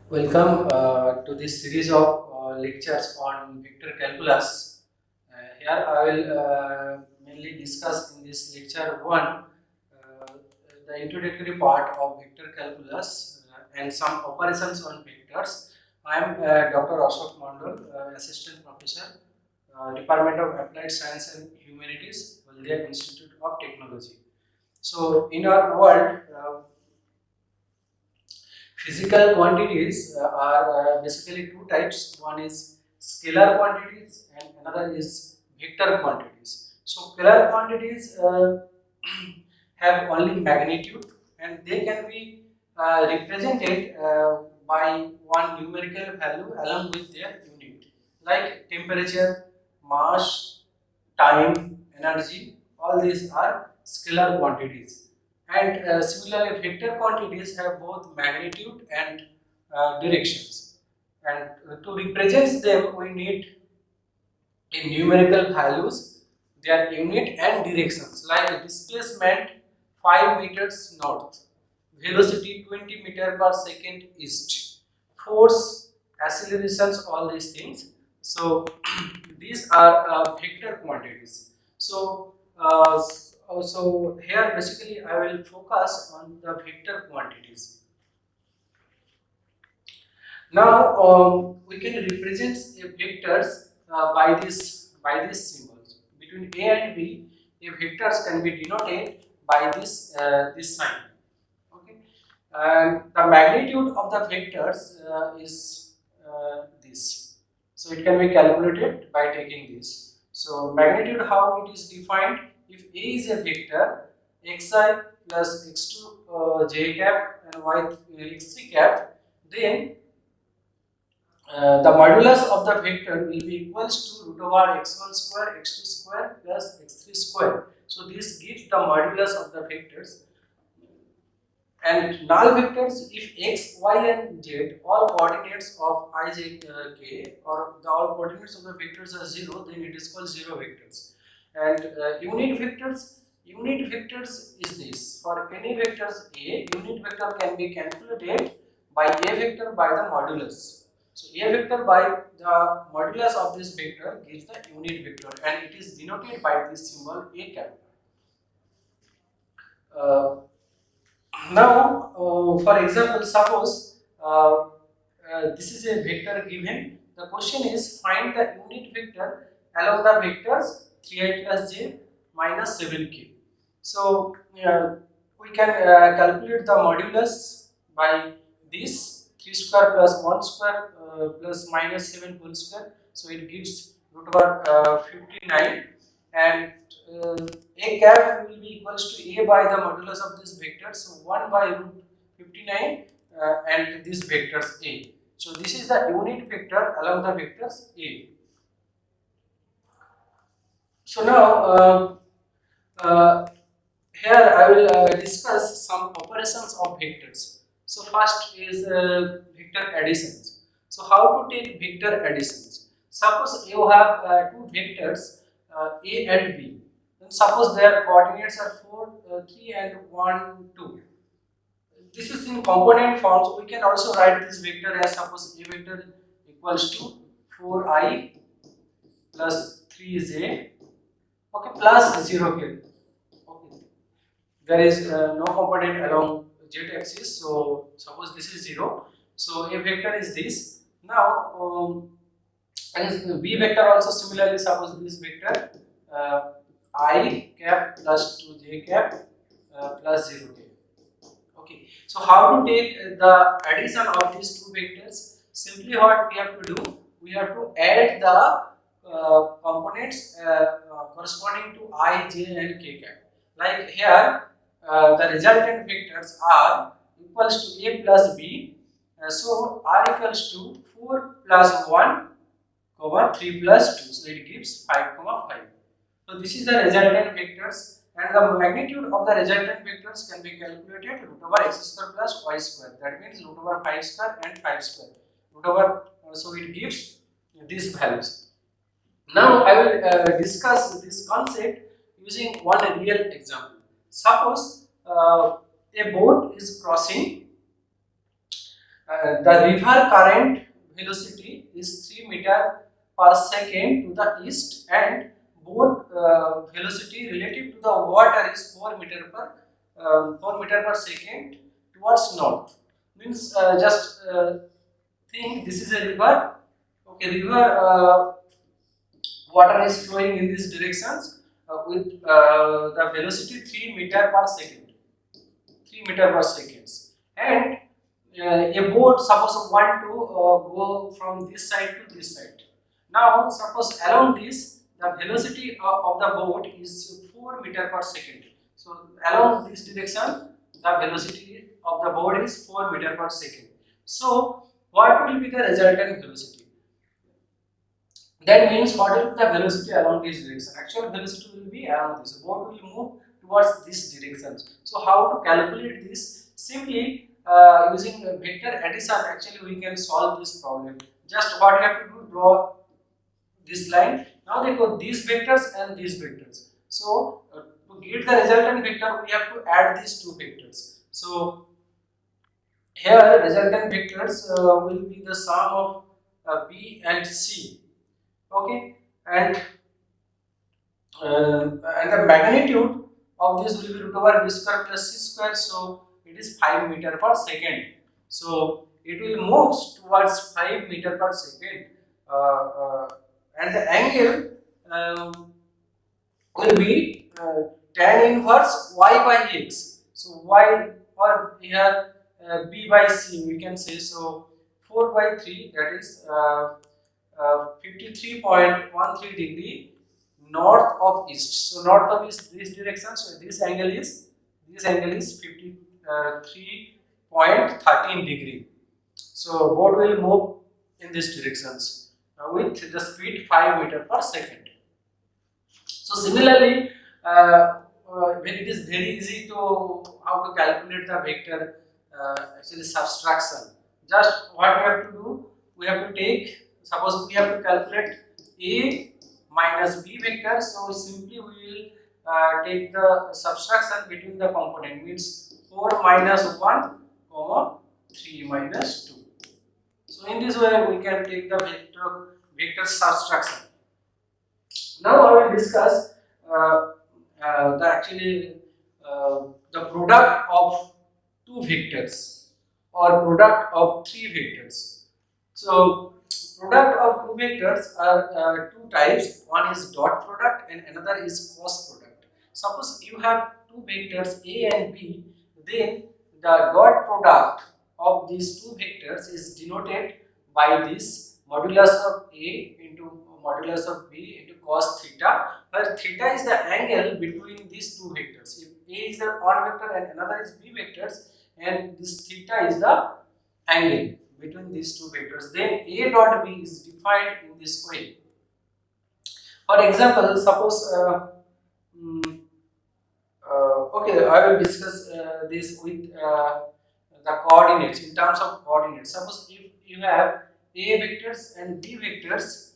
Welcome to this series of lectures on vector calculus. Here I will mainly discuss in this lecture 1 the introductory part of vector calculus and some operations on vectors. I am Dr. Ashok Mondal, Assistant Professor, Department of Applied Science and Humanities, Haldia Institute of Technology. So in our world, physical quantities are basically two types. One is scalar quantities and another is vector quantities. So scalar quantities have only magnitude and they can be represented by one numerical value along with their unit, like temperature, mass, time, energy. All these are scalar quantities. And similarly, vector quantities have both magnitude and directions. And to represent them, we need in numerical values their unit and directions, like displacement 5 meters north, velocity 20 meter per second east, force, accelerations, all these things. So these are vector quantities. So so here basically I will focus on the vector quantities. Now we can represent vectors by these symbols. Between A and B, a vectors can be denoted by this sign. Okay, and the magnitude of the vectors is this. So it can be calculated by taking this. So magnitude, how it is defined? If A is a vector, xi plus x2 j cap and y x3 cap, then the modulus of the vector will be equals to root over x1 square, x2 square plus x3 square. So this gives the modulus of the vectors. And null vectors, if x, y and z all coordinates of I, j, k, or the all coordinates of the vectors are 0, then it is called 0 vectors. And unit vectors is this. For any vectors A, unit vector can be calculated by A vector by the modulus. So A vector by the modulus of this vector gives the unit vector, and it is denoted by this symbol A cap. Uh, Now, for example, suppose this is a vector given. The question is find the unit vector along the vectors 3i plus j minus 7k. So we can calculate the modulus by this 3 square plus 1 square plus minus 7 whole square. So it gives root over 59, and a cap will be equals to a by the modulus of this vector. So 1 by root 59 and this vectors a. So this is the unit vector along the vectors a. So now here I will discuss some operations of vectors. So first is vector additions. So how to take vector additions? Suppose you have two vectors a and b. And suppose their coordinates are 4, 3 and 1, 2. This is in component form, so we can also write this vector as suppose a vector equals to 4i plus 3j, okay, plus 0k. Okay. There is no component along z axis, so suppose this is 0. So a vector is this. Now, and b vector also similarly, suppose this vector I cap plus 2j cap plus 0k. Okay, so how to take the addition of these two vectors? Simply what we have to do, we have to add the components corresponding to I, j and k cap. Like here, the resultant vectors are equals to a plus b. So r equals to 4 plus 1, comma 3 plus 2. So it gives 5, comma 5. So this is the resultant vectors, and the magnitude of the resultant vectors can be calculated root over x square plus y square. That means root over 5 square and 5 square. Root over, so it gives these values. Now I will discuss this concept using one real example. Suppose a boat is crossing the river current velocity is 3 meter per second to the east, and boat velocity relative to the water is 4 meter per second towards north. Means just think this is a river. Okay, river water is flowing in these directions with the velocity 3 meter per second. 3 meter per seconds, and a boat suppose want to go from this side to this side. Now suppose along this the velocity of the boat is 4 meter per second. So along this direction the velocity of the boat is 4 meter per second. So what will be the resultant velocity? That means what will be the velocity along this direction? Actual velocity will be along this. Boat will move towards this direction. So how to calculate this? Simply using vector addition, actually we can solve this problem. Just what you have to do, draw this line. Now they go these vectors and these vectors. So to get the resultant vector, we have to add these two vectors. So here resultant vectors will be the sum of B and C. Okay, and the magnitude of this will be root over b square plus c square, so it is 5 meter per second. So it will move towards 5 meter per second, and the angle will be tan inverse y by x. So y, or here b by c we can say, so 4 by 3, that is 53.13 degree north of east. So north of east this direction. So this angle is 53.13 degree. So boat will move in this directions with the speed 5 meter per second. So similarly, when it is very easy to how to calculate the vector actually subtraction. Just what we have to do, we have to take, suppose we have to calculate a minus b vector. So simply we will take the subtraction between the component, means 4 minus 1 comma 3 minus 2. So in this way we can take the vector subtraction. Now I will discuss the product of two vectors or product of three vectors. So product of two vectors are two types. One is dot product and another is cross product. Suppose you have two vectors A and B, then the dot product of these two vectors is denoted by this modulus of A into modulus of B into cos theta, where theta is the angle between these two vectors. If A is the one vector and another is B vectors, and this theta is the angle between these two vectors, then A dot B is defined in this way. For example, suppose okay, I will discuss this with the coordinates, in terms of coordinates. Suppose if you have A vectors and B vectors,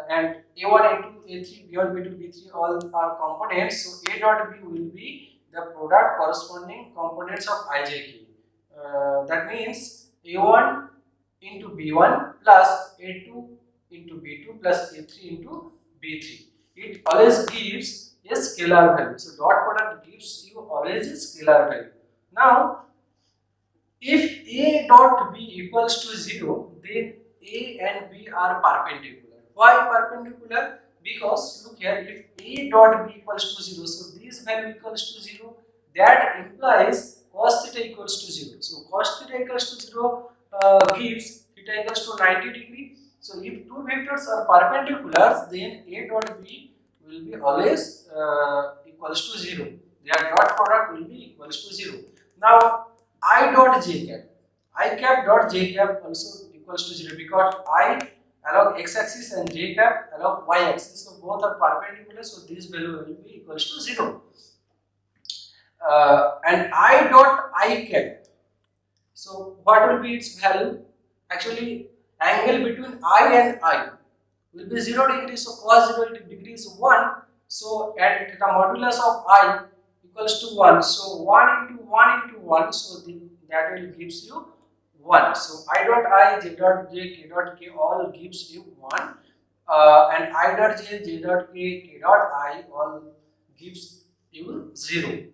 and A1, A2, A3, B1, B2, B3 all are components. So A dot B will be the product corresponding components of ijk. That means A1 into B1 plus A2 into B2 plus A3 into B3. It always gives a scalar value. So dot product gives you always a scalar value. Now, if A dot B equals to 0, then A and B are perpendicular. Why perpendicular? Because look here, if A dot B equals to 0, so this value equals to 0, that implies cos theta equals to 0. So cos theta equals to 0 gives theta equals to 90 degree. So if two vectors are perpendicular, then A dot B will be always equals to 0. Their dot product will be equals to 0. Now I dot j cap, I cap dot j cap also equals to 0, because I along x axis and j cap along y axis, so both are perpendicular, so this value will be equals to 0. And I dot I cap, so what will be its value? Actually, angle between I and I will be 0 degree, so cos 0 degree is 1, so and the modulus of I equals to 1, so 1 into 1 into 1, so that will gives you 1. So I dot I, j dot j, k dot k all gives you 1, and I dot j, j dot k, k dot I all gives you 0.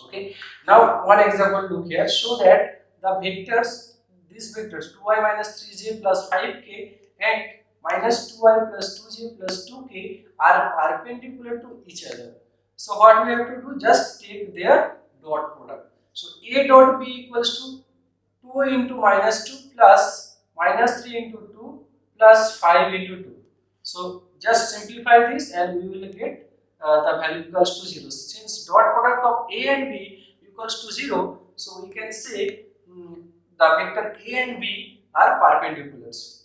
Okay. Now one example look here. Show that the vectors, these vectors 2i minus 3j plus 5k and minus 2i plus 2j plus 2k are perpendicular to each other. So what we have to do? Just take their dot product. So a dot b equals to 2 into minus 2 plus minus 3 into 2 plus 5 into 2. So just simplify this and we will get the value equals to 0. Since dot product of a and b equals to 0, so we can say the vector a and b are perpendiculars.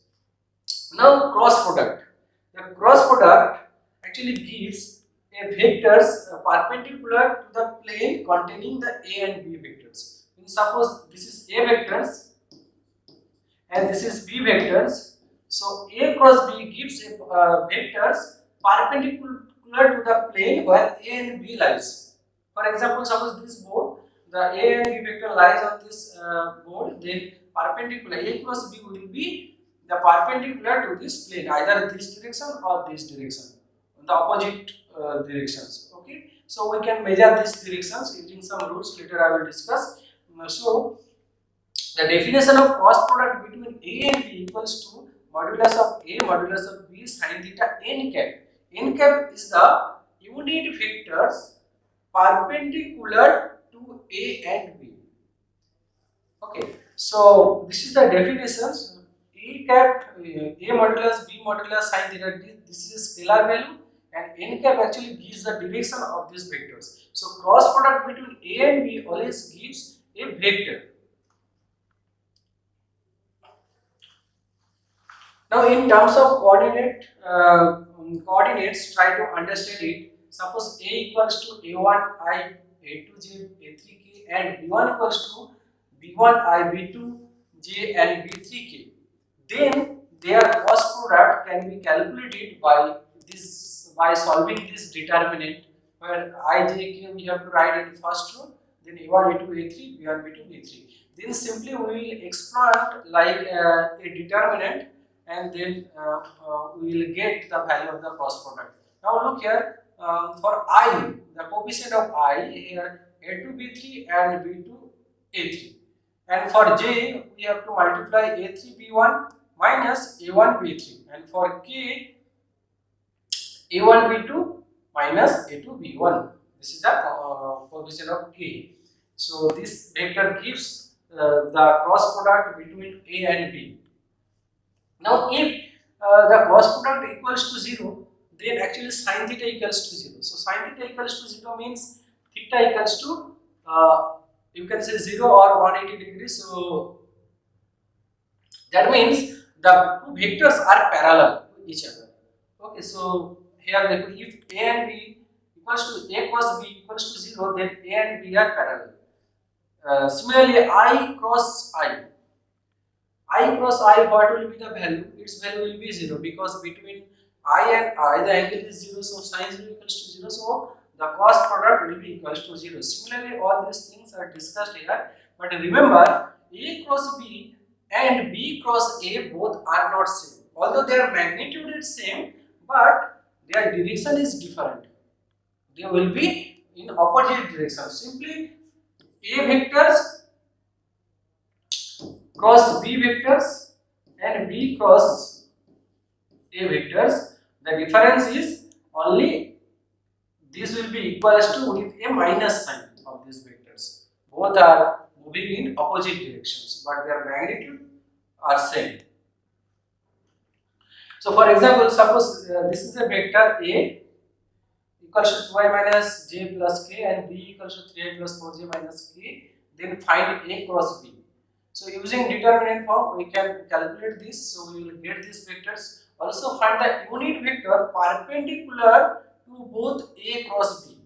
Now cross product. The cross product actually gives a vectors perpendicular to the plane containing the a and b vectors. Suppose this is a vectors and this is b vectors. So a cross b gives a vectors perpendicular to the plane where a and b lies. For example, suppose this board, the a and b vector lies on this board, then perpendicular a cross b will be the perpendicular to this plane, either this direction or this direction, the opposite directions. Okay, so we can measure these directions using some rules. Later I will discuss. So the definition of cross product between A and B equals to modulus of A modulus of B sin theta n cap. N cap is the unit vectors perpendicular to A and B. Okay, so this is the definitions. A cap, A modulus, B modulus sin theta. This is a scalar value, and n cap actually gives the direction of these vectors. So cross product between A and B always gives a vector. Now, in terms of coordinates, try to understand it. Suppose A equals to A1I, A2J, A3K, and B1 equals to B1I, B2J, and B3K. Then their cross product can be calculated by solving this determinant, where I, J, K we have to write in first row, then A1, A2, A3, B1, B2, B3. Then simply we will expand like a determinant, and then we will get the value of the cross product. Now look here, for I, the coefficient of I here A2 B3 and B2 A3, and for J we have to multiply A3 B1 minus A1 B3, and for K A1 B2 minus A2 B1. This is the coefficient of K. So this vector gives the cross product between A and B. Now, if the cross product equals to 0, then actually sin theta equals to 0. So, sin theta equals to 0 means theta equals to, you can say 0 or 180 degrees. So, that means the two vectors are parallel to each other. Okay, so here if A and B equals to A cross B equals to 0, then A and B are parallel. Similarly, I cross I cross I, what will be the value? Its value will be 0, because between I and I the angle is 0, so sin 0 equals to 0, so the cross product will be equals to 0. Similarly, all these things are discussed here, but remember A cross B and B cross A both are not same. Although their magnitude is same, but their direction is different. They will be in opposite direction. Simply A vectors cross B vectors and B cross A vectors. The difference is only this will be equals to with a minus sign of these vectors. Both are moving in opposite directions, but their magnitude are same. So, for example, suppose this is a vector A equals to 2i minus j plus k and B equals to 3i plus 4j minus k. Then find A cross B. So using determinant form, we can calculate this. So we will get these vectors. Also find the unit vector perpendicular to both A cross B.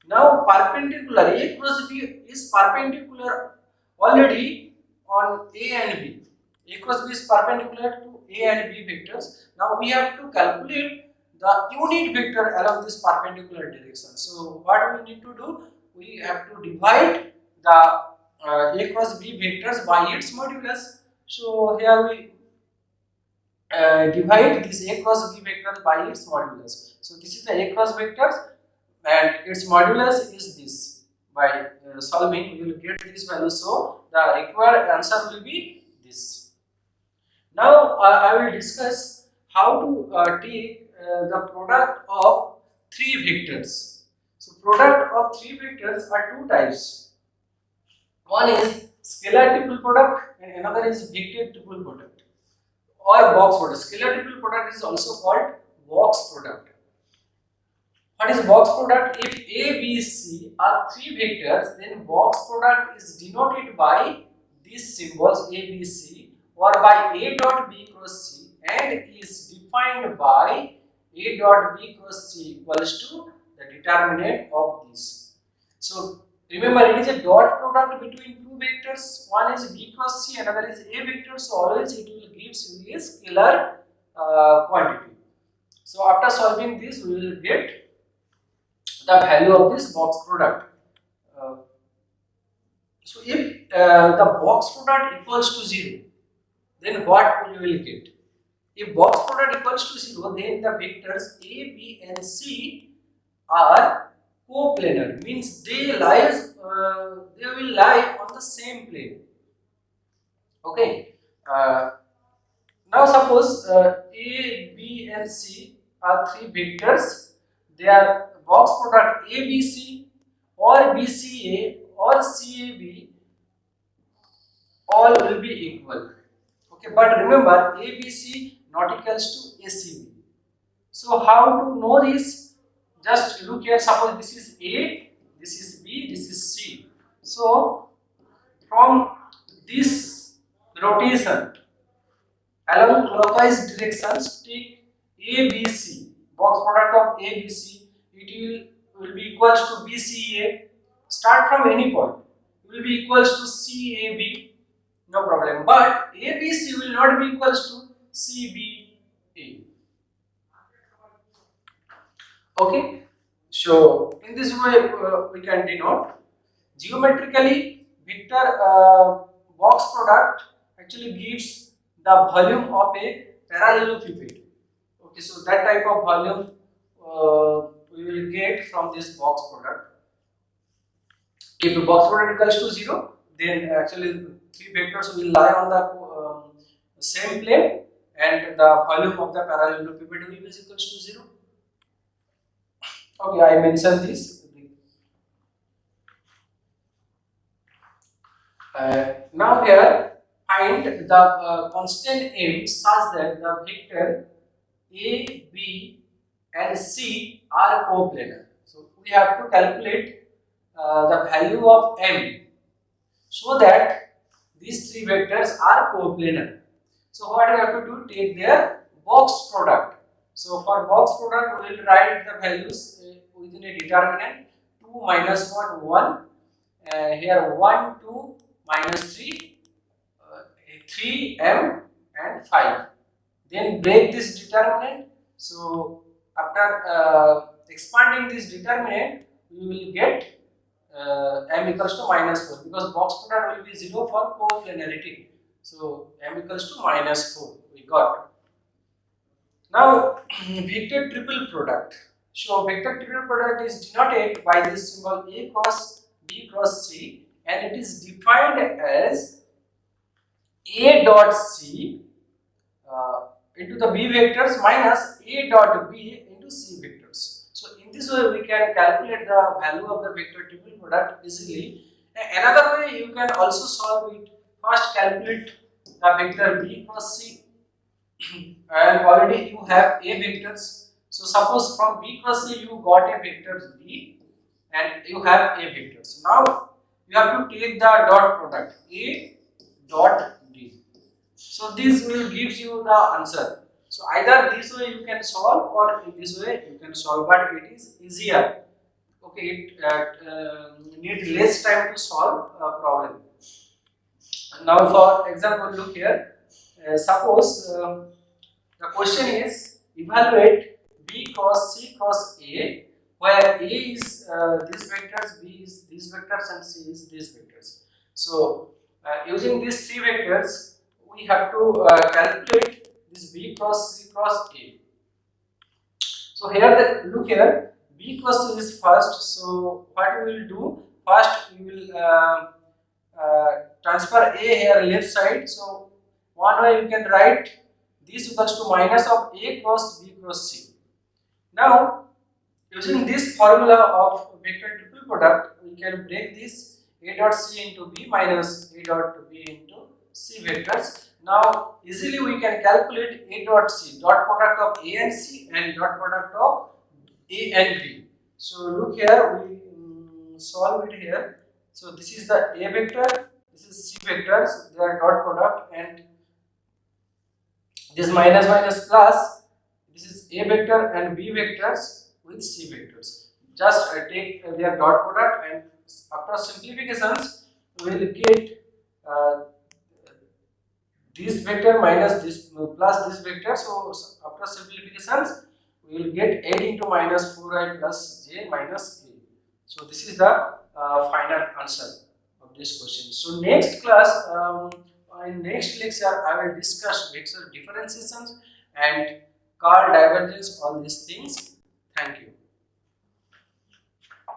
Now perpendicular A cross B is perpendicular already on A and B. A cross B is perpendicular to A and B vectors. Now we have to calculate the unit vector along this perpendicular direction. So what we need to do? We have to divide the A cross B vectors by its modulus. So here we divide this A cross B vector by its modulus. So this is the A cross vectors and its modulus is this. By solving we will get this value. So the required answer will be this. Now I will discuss how to take the product of three vectors. So product of three vectors are two types. One is scalar triple product and another is vector triple product or box product. Scalar triple product is also called box product. What is box product? If A, B, C are three vectors, then box product is denoted by these symbols A, B, C or by A dot B cross C and is defined by A dot B cross C equals to the determinant of this. So remember, it is a dot product between two vectors. One is B cross C, another is A vector. So always it will give you a scalar quantity. So after solving this, we will get the value of this box product. Uh, so if the box product equals to 0, then what we will get? If box product equals to 0, then the vectors A, B and C are coplanar, means they will lie on the same plane. Okay. Now suppose A, B and C are three vectors. They are box product ABC or BCA or CAB, all will be equal. Okay, but remember ABC not equals to ACB. So how to know this? Just look here. Suppose this is A, this is B, this is C. So from this rotation along clockwise directions, take ABC, box product of ABC, will be equals to BCA. Start from any point. It will be equals to CAB, no problem. But ABC will not be equals to CBA. Okay. So in this way we can denote geometrically vector box product actually gives the volume of a parallelepiped. Okay, so that type of volume we will get from this box product. If the box product equals to 0, then actually three vectors will lie on the same plane and the volume of the parallelepiped will be equals to 0. Okay, I mentioned this. Now here find the constant m such that the vector A, B and C are coplanar. So we have to calculate the value of m so that these three vectors are coplanar. So what we have to do? Take their box product. So for box product we will write the values within a determinant 2 minus 1 1, here 1 2 minus 3 3m and 5. Then break this determinant. So after expanding this determinant, we will get m equals to minus 4 because box product will be 0 for coplanarity. So m equals to minus 4 we got. Now vector triple product. So vector triple product is denoted by this symbol A cross B cross C and it is defined as A dot C into the B vectors minus A dot B into C vectors. So in this way we can calculate the value of the vector triple product easily. Another way you can also solve it. First calculate the vector B cross C and already you have A vectors. So suppose from B cross C you got a vector B and you have A vectors. Now you have to take the dot product A dot D. So this will gives you the answer. So either this way you can solve or in this way you can solve, but it is easier. Okay, it need less time to solve a problem. Now for example, look here. Suppose the question is evaluate B cross C cross A, where A is these vectors, B is these vectors, and C is these vectors. So using these three vectors, we have to calculate this B cross C cross A. So here, look here, B cross C is first. So what we will do? First, we will transfer A here left side. So one way you can write this equals to minus of A cross B cross C. Now, using this formula of vector triple product, we can break this A dot C into B minus A dot B into C vectors. Now, easily we can calculate A dot C, dot product of A and C and dot product of A and B. So, look here, we solve it here. So, this is the A vector, this is C vectors, they are dot product, and this minus minus plus, this is A vector and B vectors with C vectors. Just take their dot product, and after simplifications we will get uh, this vector minus this plus this vector. So after simplifications we will get 8 into minus 4i plus j minus a. So this is the final answer of this question. So next class, in next lecture I will discuss vector differentiations and curl divergence, all these things. Thank you.